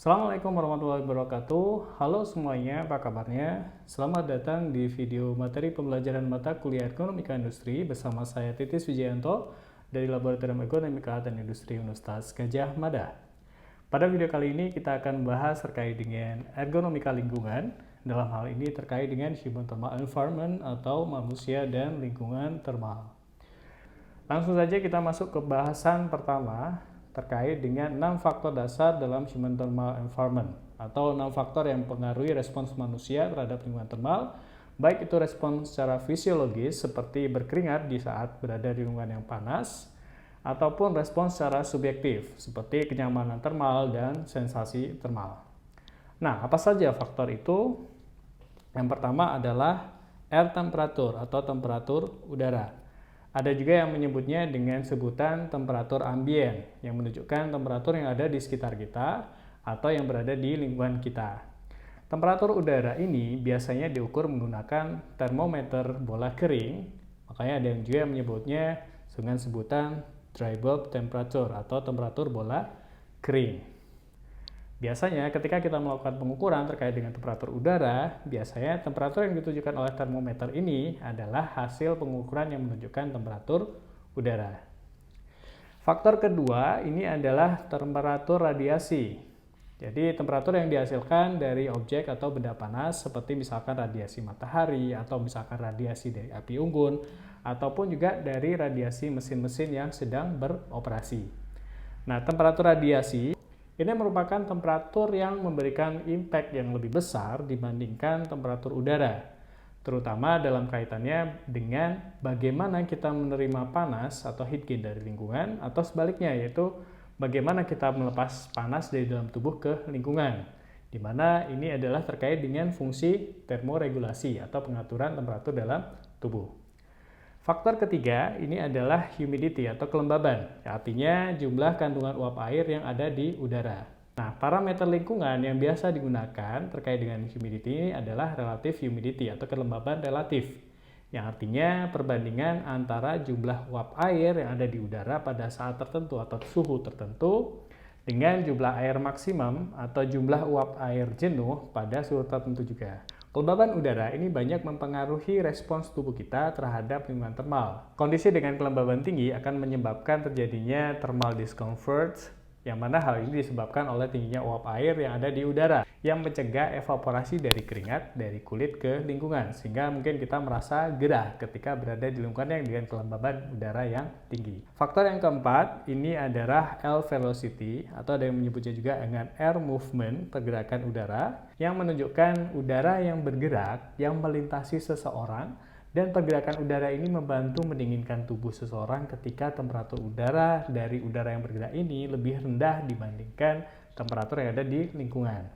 Assalamualaikum warahmatullahi wabarakatuh. Halo semuanya, apa kabarnya? Selamat datang di video materi pembelajaran mata kuliah Ekonomika Industri bersama saya Titis Wijayanto dari Laboratorium Ekonomika dan Industri Universitas Gadjah Mada. Pada video kali ini kita akan membahas terkait dengan ergonomika lingkungan. Dalam hal ini terkait dengan human thermal environment atau manusia dan lingkungan termal. Langsung saja kita masuk ke bahasan pertama terkait dengan 6 faktor dasar dalam human thermal environment atau 6 faktor yang mempengaruhi respons manusia terhadap lingkungan termal, baik itu respons secara fisiologis seperti berkeringat di saat berada di lingkungan yang panas, ataupun respons secara subjektif seperti kenyamanan termal dan sensasi termal. Nah, apa saja faktor itu? Yang pertama adalah air temperature atau temperatur udara. Ada juga yang menyebutnya dengan sebutan temperatur ambien, yang menunjukkan temperatur yang ada di sekitar kita atau yang berada di lingkungan kita. Temperatur udara ini biasanya diukur menggunakan termometer bola kering, makanya ada yang juga yang menyebutnya dengan sebutan dry bulb temperature atau temperatur bola kering. Biasanya ketika kita melakukan pengukuran terkait dengan temperatur udara, biasanya temperatur yang ditunjukkan oleh termometer ini adalah hasil pengukuran yang menunjukkan temperatur udara. Faktor kedua ini adalah temperatur radiasi. Jadi temperatur yang dihasilkan dari objek atau benda panas seperti misalkan radiasi matahari atau misalkan radiasi dari api unggun ataupun juga dari radiasi mesin-mesin yang sedang beroperasi. Nah, temperatur radiasi ini merupakan temperatur yang memberikan impact yang lebih besar dibandingkan temperatur udara, terutama dalam kaitannya dengan bagaimana kita menerima panas atau heat gain dari lingkungan, atau sebaliknya, yaitu bagaimana kita melepas panas dari dalam tubuh ke lingkungan, di mana ini adalah terkait dengan fungsi termoregulasi atau pengaturan temperatur dalam tubuh. Faktor ketiga ini adalah humidity atau kelembaban, artinya jumlah kandungan uap air yang ada di udara. Nah, parameter lingkungan yang biasa digunakan terkait dengan humidity ini adalah relative humidity atau kelembaban relatif, yang artinya perbandingan antara jumlah uap air yang ada di udara pada saat tertentu atau suhu tertentu dengan jumlah air maksimum atau jumlah uap air jenuh pada suhu tertentu juga. Kelembaban udara ini banyak mempengaruhi respons tubuh kita terhadap lingkungan termal. Kondisi dengan kelembaban tinggi akan menyebabkan terjadinya thermal discomfort, yang mana hal ini disebabkan oleh tingginya uap air yang ada di udara, yang mencegah evaporasi dari keringat dari kulit ke lingkungan, sehingga mungkin kita merasa gerah ketika berada di lingkungan yang dengan kelembaban udara yang tinggi. Faktor yang keempat ini adalah air velocity, atau ada yang menyebutnya juga dengan air movement, pergerakan udara, yang menunjukkan udara yang bergerak yang melintasi seseorang, dan pergerakan udara ini membantu mendinginkan tubuh seseorang ketika temperatur udara dari udara yang bergerak ini lebih rendah dibandingkan temperatur yang ada di lingkungan.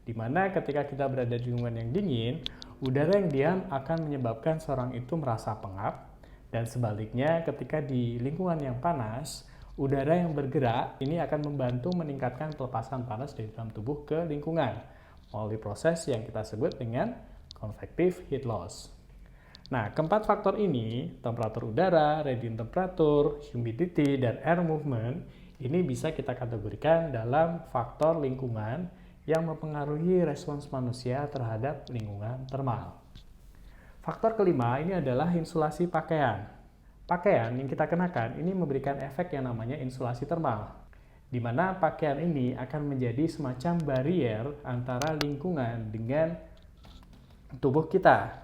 Dimana ketika kita berada di lingkungan yang dingin, udara yang diam akan menyebabkan seorang itu merasa pengap, dan sebaliknya ketika di lingkungan yang panas, udara yang bergerak ini akan membantu meningkatkan pelepasan panas dari dalam tubuh ke lingkungan melalui proses yang kita sebut dengan convective heat loss. Nah, keempat faktor ini, temperatur udara, radiant temperature, humidity, dan air movement, ini bisa kita kategorikan dalam faktor lingkungan yang mempengaruhi respons manusia terhadap lingkungan termal. Faktor kelima ini adalah insulasi pakaian. Pakaian yang kita kenakan ini memberikan efek yang namanya insulasi termal, di mana pakaian ini akan menjadi semacam barrier antara lingkungan dengan tubuh kita.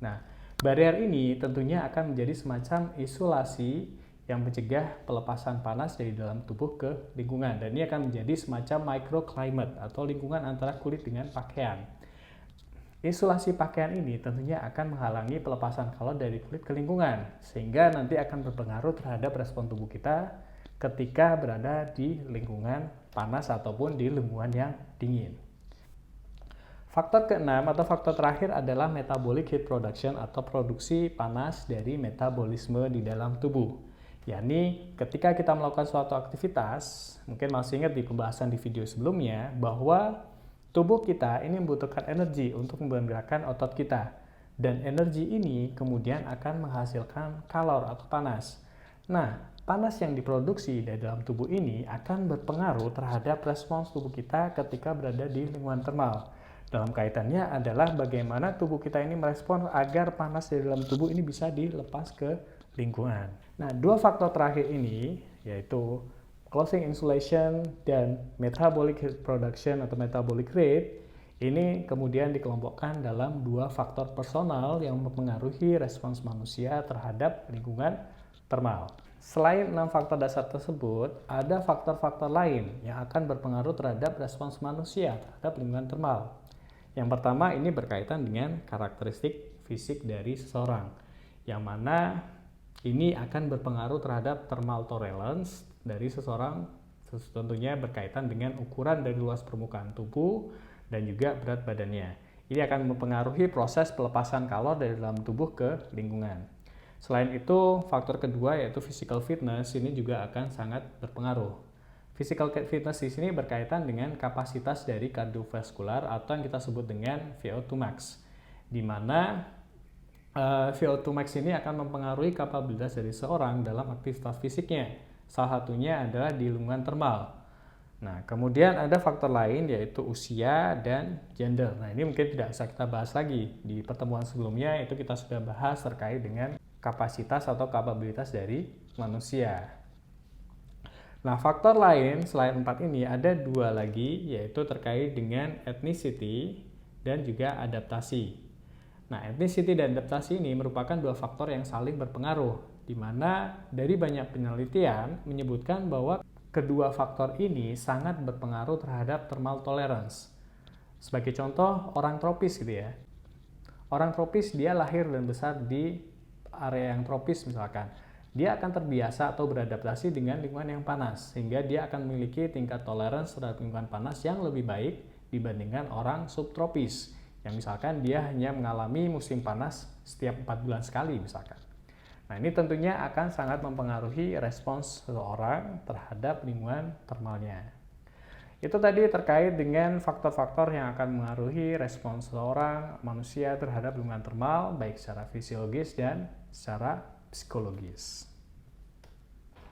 Nah, barrier ini tentunya akan menjadi semacam isolasi yang mencegah pelepasan panas dari dalam tubuh ke lingkungan, dan ini akan menjadi semacam microclimate atau lingkungan antara kulit dengan pakaian. Isolasi pakaian ini tentunya akan menghalangi pelepasan kalor dari kulit ke lingkungan, sehingga nanti akan berpengaruh terhadap respon tubuh kita ketika berada di lingkungan panas ataupun di lingkungan yang dingin. Faktor keenam atau faktor terakhir adalah metabolic heat production atau produksi panas dari metabolisme di dalam tubuh. Yakni ketika kita melakukan suatu aktivitas, mungkin masih ingat di pembahasan di video sebelumnya, bahwa tubuh kita ini membutuhkan energi untuk menggerakkan otot kita. Dan energi ini kemudian akan menghasilkan kalor atau panas. Nah, panas yang diproduksi dari dalam tubuh ini akan berpengaruh terhadap respons tubuh kita ketika berada di lingkungan termal. Dalam kaitannya adalah bagaimana tubuh kita ini merespons agar panas dari dalam tubuh ini bisa dilepas ke lingkungan. Nah, dua faktor terakhir ini yaitu closing insulation dan metabolic heat production atau metabolic rate ini kemudian dikelompokkan dalam dua faktor personal yang mempengaruhi respons manusia terhadap lingkungan termal. Selain 6 faktor dasar tersebut, ada faktor-faktor lain yang akan berpengaruh terhadap respons manusia terhadap lingkungan termal. Yang pertama ini berkaitan dengan karakteristik fisik dari seseorang, yang mana ini akan berpengaruh terhadap thermal tolerance dari seseorang, tentunya berkaitan dengan ukuran dari luas permukaan tubuh dan juga berat badannya. Ini akan mempengaruhi proses pelepasan kalor dari dalam tubuh ke lingkungan. Selain itu, faktor kedua yaitu physical fitness ini juga akan sangat berpengaruh. Physical fitness di sini berkaitan dengan kapasitas dari kardiovaskular atau yang kita sebut dengan VO2 max, di mana VO2 max ini akan mempengaruhi kapabilitas dari seorang dalam aktivitas fisiknya. Salah satunya adalah di lingkungan termal. Nah, kemudian ada faktor lain yaitu usia dan gender. Nah, ini mungkin tidak bisa kita bahas lagi. Di pertemuan sebelumnya itu kita sudah bahas terkait dengan kapasitas atau kapabilitas dari manusia. Nah, faktor lain selain 4 ini ada 2 lagi yaitu terkait dengan ethnicity dan juga adaptasi. Nah, ethnicity dan adaptasi ini merupakan 2 faktor yang saling berpengaruh, di mana dari banyak penelitian menyebutkan bahwa kedua faktor ini sangat berpengaruh terhadap thermal tolerance. Sebagai contoh, orang tropis gitu ya. Orang tropis dia lahir dan besar di area yang tropis misalkan. Dia akan terbiasa atau beradaptasi dengan lingkungan yang panas, sehingga dia akan memiliki tingkat tolerance terhadap lingkungan panas yang lebih baik dibandingkan orang subtropis, yang misalkan dia hanya mengalami musim panas setiap 4 bulan sekali misalkan. Nah, ini tentunya akan sangat mempengaruhi respons seseorang terhadap lingkungan termalnya. Itu tadi terkait dengan faktor-faktor yang akan mengaruhi respons seseorang manusia terhadap lingkungan termal, baik secara fisiologis dan secara psikologis.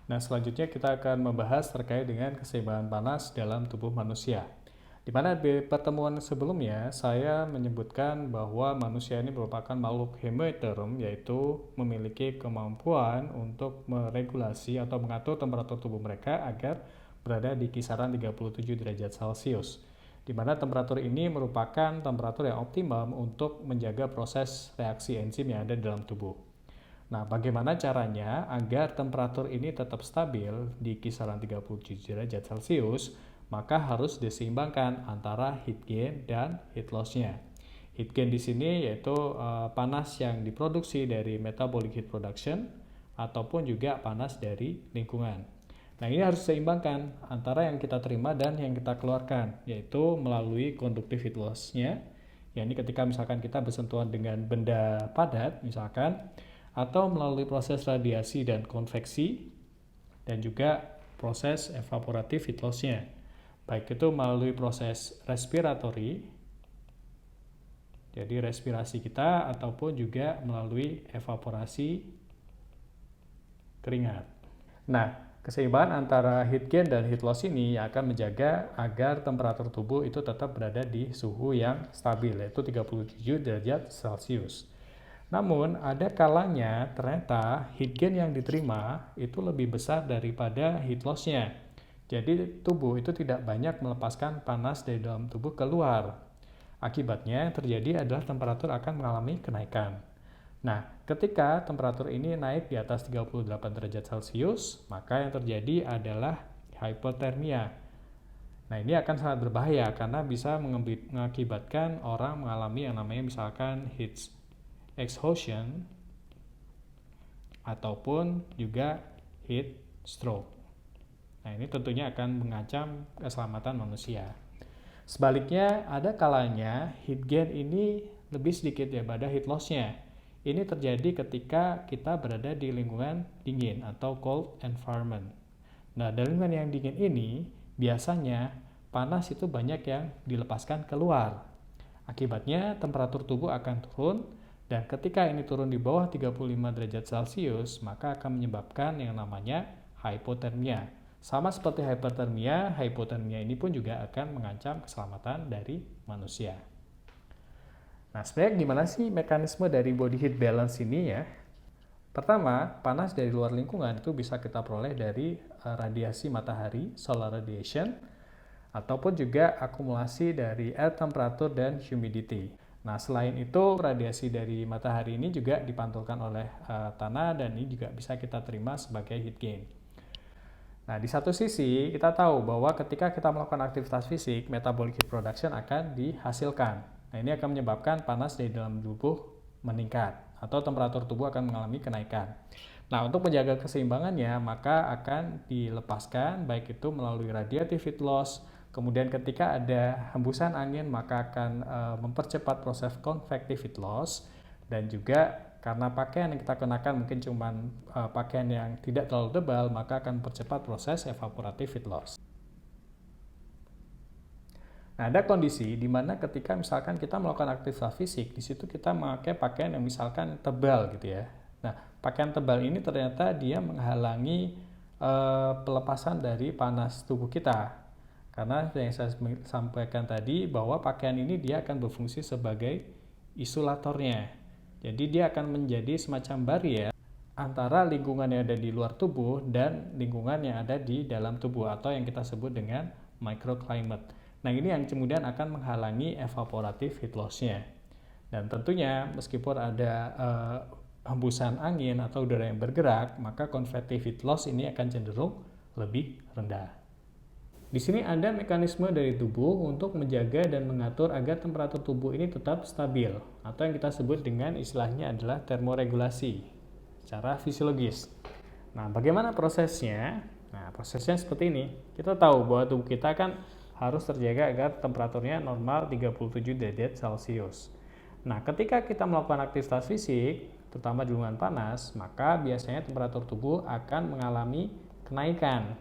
Nah, selanjutnya kita akan membahas terkait dengan keseimbangan panas dalam tubuh manusia. Di mana di pertemuan sebelumnya saya menyebutkan bahwa manusia ini merupakan makhluk hemeoterm, yaitu memiliki kemampuan untuk meregulasi atau mengatur temperatur tubuh mereka agar berada di kisaran 37 derajat Celcius. Di mana temperatur ini merupakan temperatur yang optimum untuk menjaga proses reaksi enzim yang ada di dalam tubuh. Nah, bagaimana caranya agar temperatur ini tetap stabil di kisaran 37 derajat Celcius? Maka harus diseimbangkan antara heat gain dan heat loss-nya. Heat gain di sini yaitu panas yang diproduksi dari metabolic heat production ataupun juga panas dari lingkungan. Nah, ini harus diseimbangkan antara yang kita terima dan yang kita keluarkan, yaitu melalui conductive heat loss-nya, yakni ketika misalkan kita bersentuhan dengan benda padat misalkan, atau melalui proses radiasi dan konveksi, dan juga proses evaporative heat loss-nya. Baik itu melalui proses respiratory, jadi respirasi kita, ataupun juga melalui evaporasi keringat. Nah, keseimbangan antara heat gain dan heat loss ini akan menjaga agar temperatur tubuh itu tetap berada di suhu yang stabil, yaitu 37 derajat Celcius. Namun, ada kalanya ternyata heat gain yang diterima itu lebih besar daripada heat loss-nya. Jadi tubuh itu tidak banyak melepaskan panas dari dalam tubuh keluar. Akibatnya terjadi adalah temperatur akan mengalami kenaikan. Nah, ketika temperatur ini naik di atas 38 derajat Celcius, maka yang terjadi adalah hypothermia. Nah, ini akan sangat berbahaya karena bisa mengakibatkan orang mengalami yang namanya misalkan heat exhaustion ataupun juga heat stroke. Nah, ini tentunya akan mengancam keselamatan manusia. Sebaliknya, ada kalanya heat gain ini lebih sedikit daripada heat loss-nya. Ini terjadi ketika kita berada di lingkungan dingin atau cold environment. Nah, dari lingkungan yang dingin ini, biasanya panas itu banyak yang dilepaskan keluar. Akibatnya, temperatur tubuh akan turun Dan ketika ini turun di bawah 35 derajat Celcius, maka akan menyebabkan yang namanya hypothermia. Sama seperti hipotermia ini pun juga akan mengancam keselamatan dari manusia. Nah, sebenarnya gimana sih mekanisme dari body heat balance ini ya? Pertama, panas dari luar lingkungan itu bisa kita peroleh dari radiasi matahari, solar radiation, ataupun juga akumulasi dari air temperature dan humidity. Nah, selain itu, radiasi dari matahari ini juga dipantulkan oleh tanah dan ini juga bisa kita terima sebagai heat gain. Nah, di satu sisi, kita tahu bahwa ketika kita melakukan aktivitas fisik, metabolic heat production akan dihasilkan. Nah, ini akan menyebabkan panas dari dalam tubuh meningkat atau temperatur tubuh akan mengalami kenaikan. Nah, untuk menjaga keseimbangannya, maka akan dilepaskan, baik itu melalui radiative heat loss, kemudian ketika ada hembusan angin, maka akan mempercepat proses convective heat loss, dan juga karena pakaian yang kita kenakan mungkin cuma pakaian yang tidak terlalu tebal, maka akan mempercepat proses evaporative heat loss. Nah, ada kondisi di mana ketika misalkan kita melakukan aktivitas fisik, di situ kita memakai pakaian yang misalkan tebal gitu ya. Nah, pakaian tebal ini ternyata dia menghalangi pelepasan dari panas tubuh kita. Karena yang saya sampaikan tadi bahwa pakaian ini dia akan berfungsi sebagai isolatornya. Jadi dia akan menjadi semacam barrier antara lingkungan yang ada di luar tubuh dan lingkungan yang ada di dalam tubuh atau yang kita sebut dengan microclimate. Nah, ini yang kemudian akan menghalangi evaporative heat loss-nya. Dan tentunya meskipun ada hembusan angin atau udara yang bergerak, maka convective heat loss ini akan cenderung lebih rendah. Di sini ada mekanisme dari tubuh untuk menjaga dan mengatur agar temperatur tubuh ini tetap stabil, atau yang kita sebut dengan istilahnya adalah termoregulasi secara fisiologis. Nah, bagaimana prosesnya? Nah, prosesnya seperti ini. Kita tahu bahwa tubuh kita kan harus terjaga agar temperaturnya normal 37 derajat Celcius. Nah, ketika kita melakukan aktivitas fisik, terutama di lingkungan panas, maka biasanya temperatur tubuh akan mengalami kenaikan.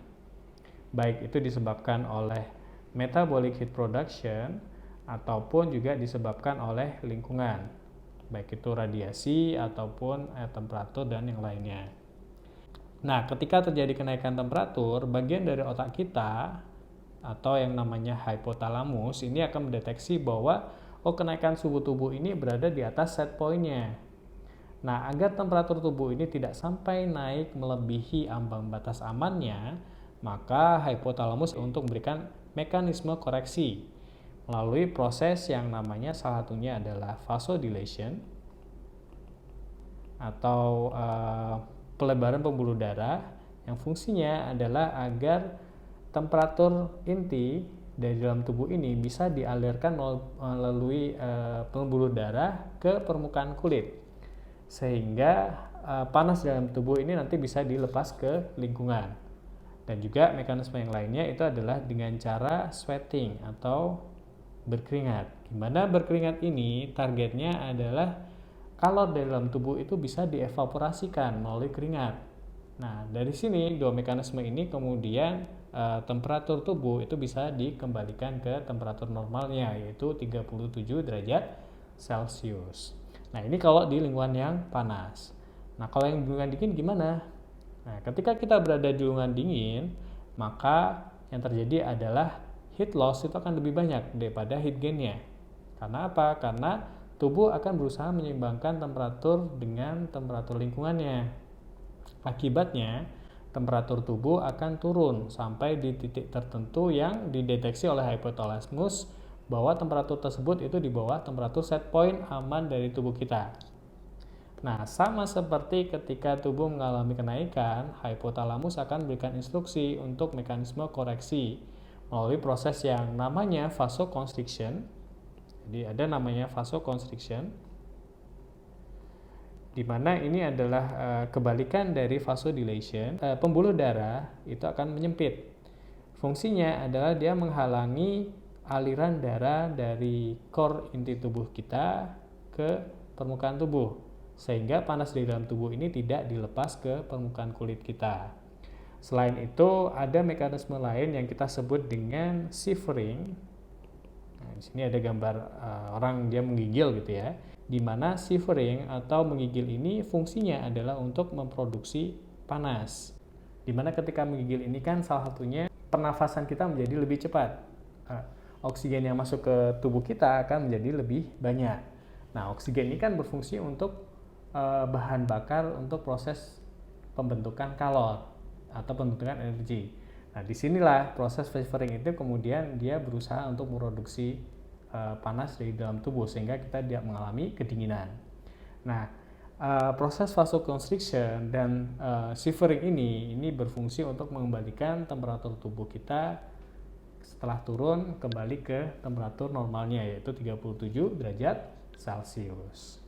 Baik itu disebabkan oleh metabolic heat production ataupun juga disebabkan oleh lingkungan. Baik itu radiasi ataupun air temperatur dan yang lainnya. Nah, ketika terjadi kenaikan temperatur, bagian dari otak kita atau yang namanya hypothalamus ini akan mendeteksi bahwa kenaikan suhu tubuh ini berada di atas set point-nya. Nah, agar temperatur tubuh ini tidak sampai naik melebihi ambang batas amannya, maka hypothalamus untuk memberikan mekanisme koreksi melalui proses yang namanya salah satunya adalah vasodilation atau pelebaran pembuluh darah yang fungsinya adalah agar temperatur inti dari dalam tubuh ini bisa dialirkan melalui pembuluh darah ke permukaan kulit sehingga panas dalam tubuh ini nanti bisa dilepas ke lingkungan. Dan juga mekanisme yang lainnya itu adalah dengan cara sweating atau berkeringat. Gimana berkeringat ini? Targetnya adalah kalor dalam tubuh itu bisa dievaporasikan melalui keringat. Nah, dari sini dua mekanisme ini kemudian temperatur tubuh itu bisa dikembalikan ke temperatur normalnya, yaitu 37 derajat Celcius. Nah, ini kalau di lingkungan yang panas. Nah, kalau yang di lingkungan dingin gimana? Nah, ketika kita berada di lingkungan dingin, maka yang terjadi adalah heat loss itu akan lebih banyak daripada heat gain-nya. Karena apa? Karena tubuh akan berusaha menyeimbangkan temperatur dengan temperatur lingkungannya. Akibatnya, temperatur tubuh akan turun sampai di titik tertentu yang dideteksi oleh hypothalamus bahwa temperatur tersebut itu di bawah temperatur set point aman dari tubuh kita. Nah, sama seperti ketika tubuh mengalami kenaikan, hypothalamus akan memberikan instruksi untuk mekanisme koreksi melalui proses yang namanya vasoconstriction. Jadi ada namanya vasoconstriction, di mana ini adalah kebalikan dari vasodilation. Pembuluh darah itu akan menyempit. Fungsinya adalah dia menghalangi aliran darah dari core inti tubuh kita ke permukaan tubuh, sehingga panas di dalam tubuh ini tidak dilepas ke permukaan kulit kita. Selain itu, ada mekanisme lain yang kita sebut dengan shivering Nah, di sini ada gambar orang dia menggigil gitu ya, di mana shivering atau menggigil ini fungsinya adalah untuk memproduksi panas. Di mana ketika menggigil ini kan salah satunya pernafasan kita menjadi lebih cepat. Oksigen yang masuk ke tubuh kita akan menjadi lebih banyak. Nah, oksigen ini kan berfungsi untuk bahan bakar untuk proses pembentukan kalor atau pembentukan energi. Nah, disinilah proses shivering itu kemudian dia berusaha untuk memproduksi panas dari dalam tubuh sehingga kita tidak mengalami kedinginan. Nah, proses vasoconstriction dan shivering ini berfungsi untuk mengembalikan temperatur tubuh kita setelah turun kembali ke temperatur normalnya, yaitu 37 derajat Celcius.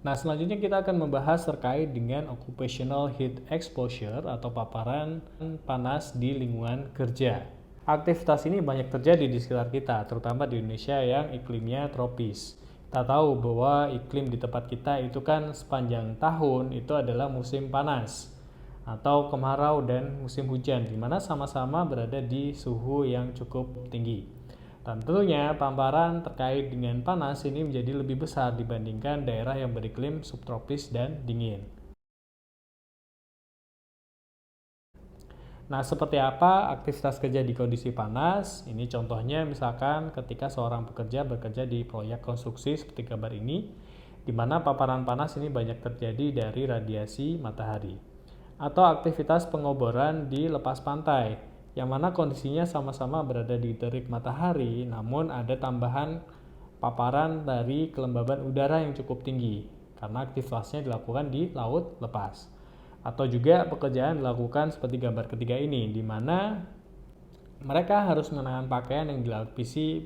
Nah, selanjutnya kita akan membahas terkait dengan occupational heat exposure atau paparan panas di lingkungan kerja. Aktivitas ini banyak terjadi di sekitar kita, terutama di Indonesia yang iklimnya tropis. Kita tahu bahwa iklim di tempat kita itu kan sepanjang tahun itu adalah musim panas atau kemarau dan musim hujan, di mana sama-sama berada di suhu yang cukup tinggi. Dan tentunya paparan terkait dengan panas ini menjadi lebih besar dibandingkan daerah yang beriklim subtropis dan dingin. Nah, seperti apa aktivitas kerja di kondisi panas? Ini contohnya misalkan ketika seorang pekerja bekerja di proyek konstruksi seperti gambar ini, di mana paparan panas ini banyak terjadi dari radiasi matahari. Atau aktivitas pengoboran di lepas pantai, yang mana kondisinya sama-sama berada di terik matahari, namun ada tambahan paparan dari kelembaban udara yang cukup tinggi, karena aktivitasnya dilakukan di laut lepas. Atau juga pekerjaan dilakukan seperti gambar ketiga ini, di mana mereka harus mengenakan pakaian yang dilapisi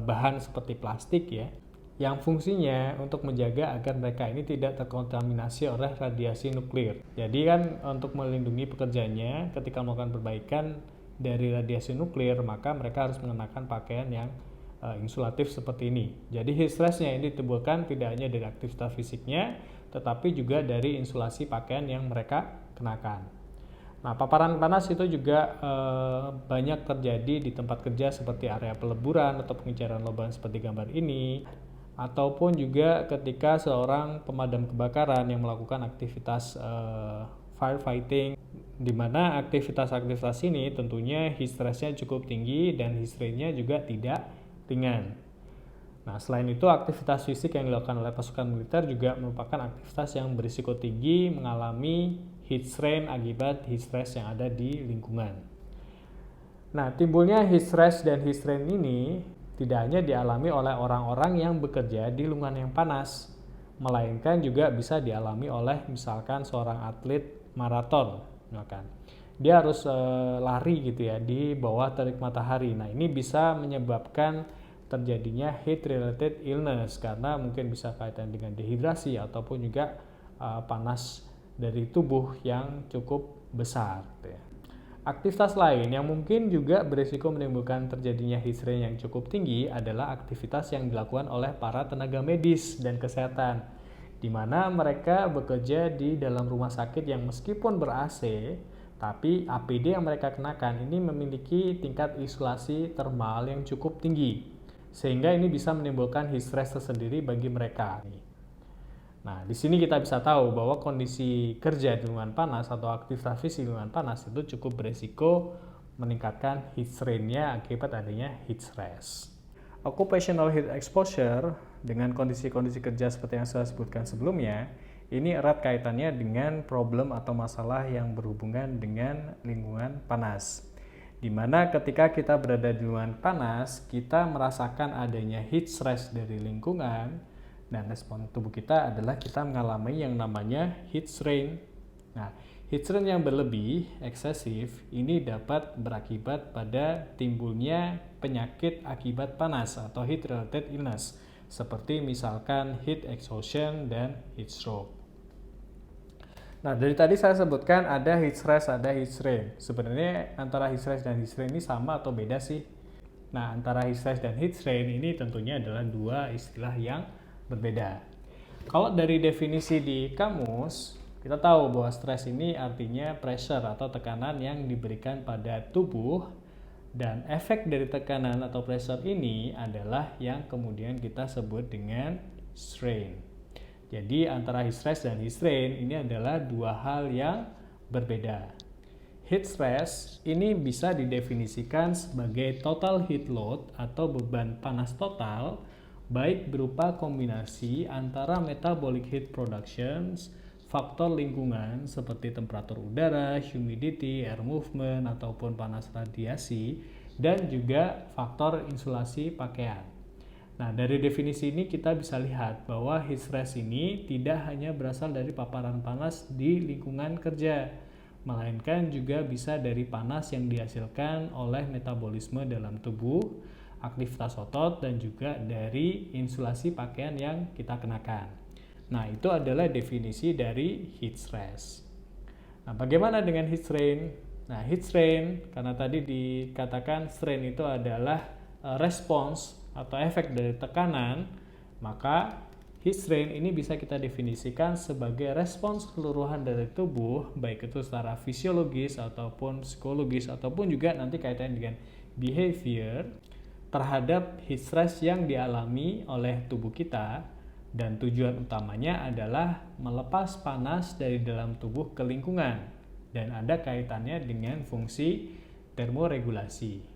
bahan seperti plastik ya, yang fungsinya untuk menjaga agar mereka ini tidak terkontaminasi oleh radiasi nuklir. Jadi kan untuk melindungi pekerjanya ketika melakukan perbaikan dari radiasi nuklir, maka mereka harus mengenakan pakaian yang insulatif seperti ini. Jadi heat stress-nya ini ditimbulkan tidak hanya dari aktivitas fisiknya, tetapi juga dari insulasi pakaian yang mereka kenakan. Nah, paparan panas itu juga banyak terjadi di tempat kerja seperti area peleburan atau pengejaran lubang seperti gambar ini, ataupun juga ketika seorang pemadam kebakaran yang melakukan aktivitas firefighting, di mana aktivitas-aktivitas ini tentunya heat stress-nya cukup tinggi dan heat strain-nya juga tidak ringan. Nah, selain itu aktivitas fisik yang dilakukan oleh pasukan militer juga merupakan aktivitas yang berisiko tinggi mengalami heat strain akibat heat stress yang ada di lingkungan. Nah, timbulnya heat stress dan heat strain ini tidak hanya dialami oleh orang-orang yang bekerja di lingkungan yang panas, melainkan juga bisa dialami oleh misalkan seorang atlet maraton, misalkan dia harus lari gitu ya di bawah terik matahari. Nah, ini bisa menyebabkan terjadinya heat related illness karena mungkin bisa kaitan dengan dehidrasi ataupun juga panas dari tubuh yang cukup besar gitu ya. Aktivitas lain yang mungkin juga berisiko menimbulkan terjadinya heat strain yang cukup tinggi adalah aktivitas yang dilakukan oleh para tenaga medis dan kesehatan, di mana mereka bekerja di dalam rumah sakit yang meskipun ber-AC, tapi APD yang mereka kenakan ini memiliki tingkat isolasi termal yang cukup tinggi, sehingga ini bisa menimbulkan heat stress tersendiri bagi mereka. Nah, di sini kita bisa tahu bahwa kondisi kerja di lingkungan panas atau aktivitas fisik di lingkungan panas itu cukup beresiko meningkatkan heat strain-nya akibat adanya heat stress. Occupational heat exposure dengan kondisi-kondisi kerja seperti yang saya sebutkan sebelumnya, ini erat kaitannya dengan problem atau masalah yang berhubungan dengan lingkungan panas. Di mana ketika kita berada di lingkungan panas, kita merasakan adanya heat stress dari lingkungan, dan respon tubuh kita adalah kita mengalami yang namanya heat strain. Nah, heat strain yang berlebih, eksesif, ini dapat berakibat pada timbulnya penyakit akibat panas atau heat related illness, seperti misalkan heat exhaustion dan heat stroke. Nah, dari tadi saya sebutkan ada heat stress, ada heat strain. Sebenarnya antara heat stress dan heat strain ini sama atau beda sih? Nah, antara heat stress dan heat strain ini tentunya adalah dua istilah yang berbeda. Kalau dari definisi di kamus, kita tahu bahwa stres ini artinya pressure atau tekanan yang diberikan pada tubuh Dan efek dari tekanan atau pressure ini adalah yang kemudian kita sebut dengan strain. Jadi antara heat stress dan heat strain ini adalah dua hal yang berbeda. Heat stress ini bisa didefinisikan sebagai total heat load atau beban panas total, baik berupa kombinasi antara metabolic heat production, faktor lingkungan seperti temperatur udara, humidity, air movement, ataupun panas radiasi, dan juga faktor insulasi pakaian. Nah, dari definisi ini kita bisa lihat bahwa heat stress ini tidak hanya berasal dari paparan panas di lingkungan kerja, melainkan juga bisa dari panas yang dihasilkan oleh metabolisme dalam tubuh, aktivitas otot, dan juga dari insulasi pakaian yang kita kenakan. Nah, itu adalah definisi dari heat stress. Nah, bagaimana dengan heat strain? Nah, heat strain, karena tadi dikatakan strain itu adalah respons atau efek dari tekanan, maka heat strain ini bisa kita definisikan sebagai respons keseluruhan dari tubuh, baik itu secara fisiologis ataupun psikologis, ataupun juga nanti kaitannya dengan behavior terhadap heat stress yang dialami oleh tubuh kita. Dan tujuan utamanya adalah melepas panas dari dalam tubuh ke lingkungan dan ada kaitannya dengan fungsi termoregulasi.